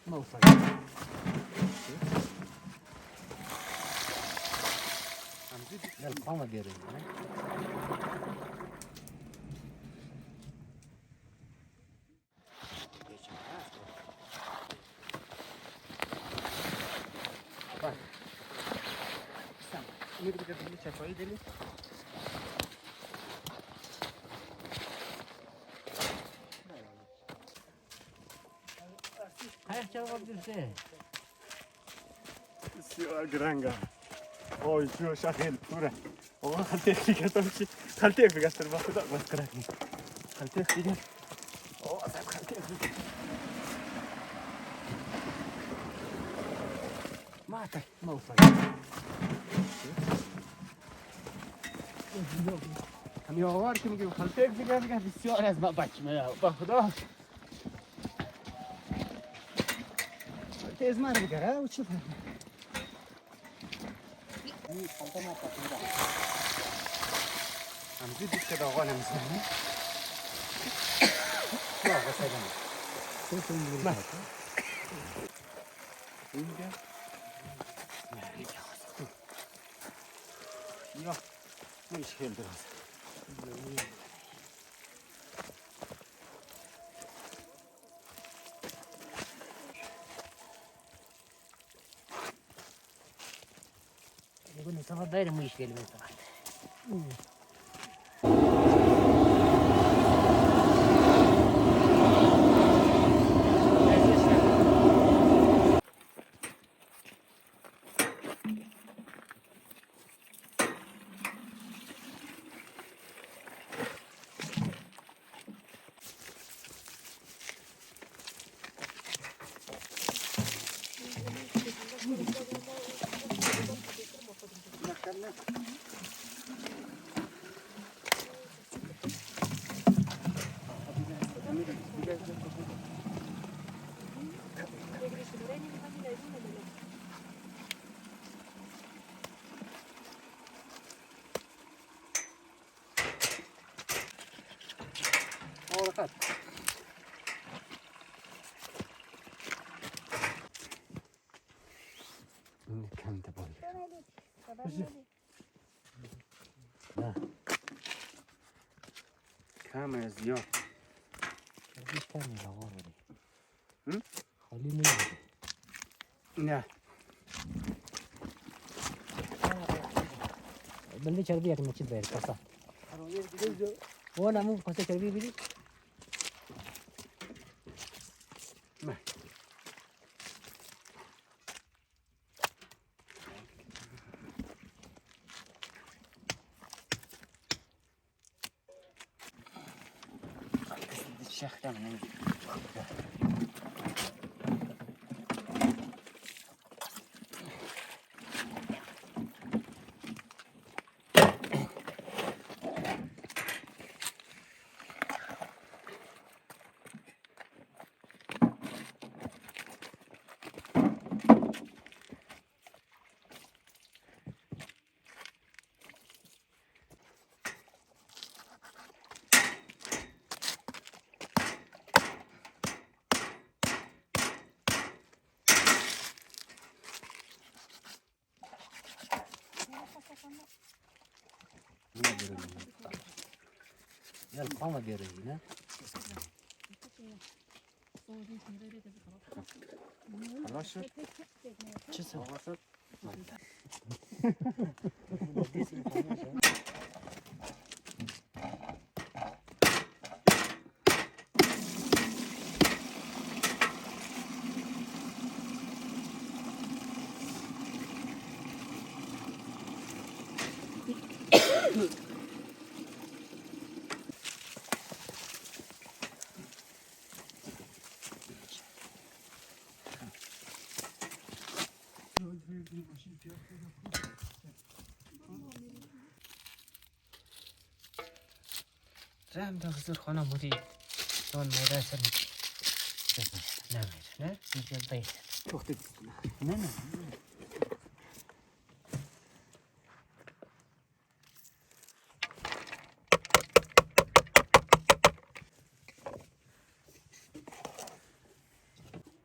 ما وصل. لا القامة ديالو. نقدر نقول لك شوي دليل. هاي جواب درسه. بسیار گرنگه. وای جوش خیلی پره. آقا خالتي كتمشي خالتي في قصر ما خدا بس كراكني خالتي في او اصعب خالتي في ما أعطي ما وصل. هم يوار كم يجيب خالتي في قصر بسیار از ما بچه ما با خدا. تیز مار بگره و چی کنی؟ این خالته ما تقریبا. هم زیدی که آقا نمی‌زنی. نه واسه من. اینجا. یا مشکل درست. يقول لي داير مشكلة من تحت. كم تبغى؟ كم زياد؟ دي كاميرا ورا دي. هم؟ خليني نه بندی چربی یک نچید باید کسا. وانا مو کسا چربی بیلی. نه شخ دم نمی. يا القامة ديالو هنا. خلاص شد؟ چه سوى؟ خلاص شد؟ رم دا حضور خانه بودی دان میره سر نمیر نه اینجا باید نه نه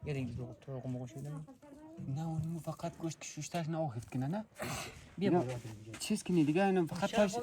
یه رنگی دو To'g'ri qo'shilgan. Ne onu fakat go'sht kishishtasini ohitgina na. Cheskini degan faqat tosh.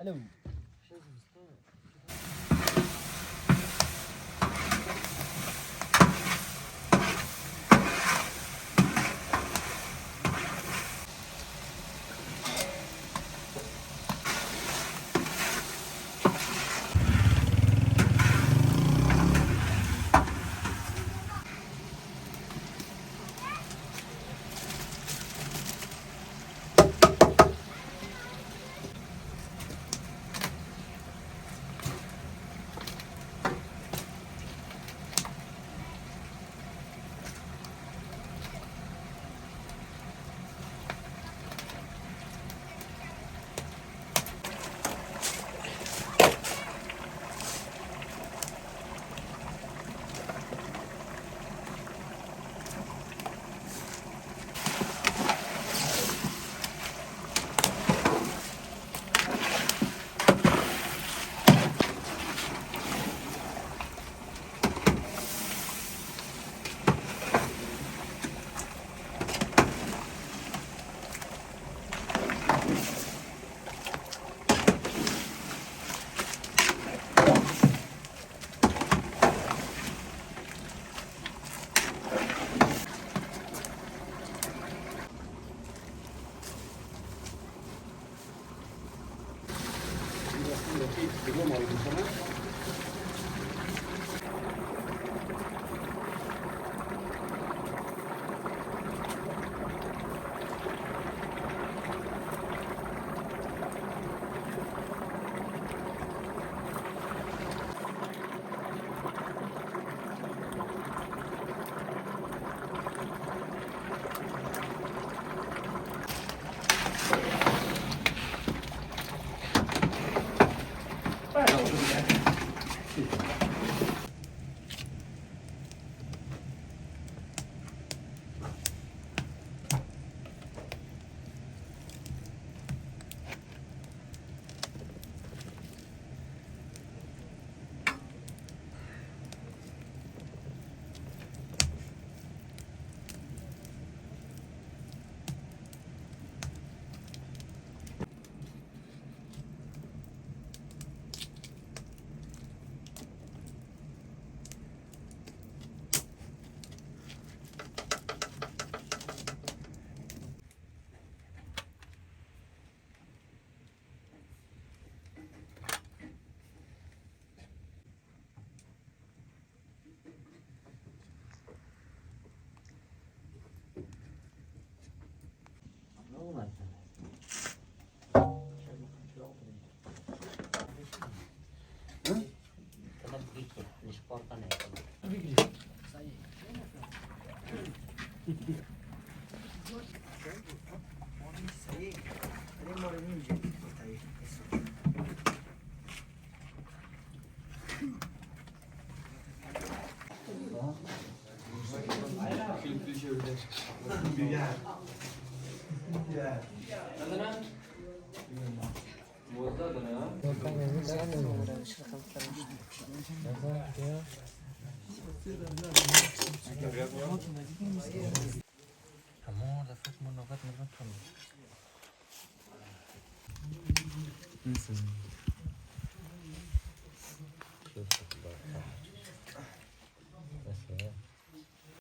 Alo. همون دفعه مناقض می‌کنم نسیم. شوف الله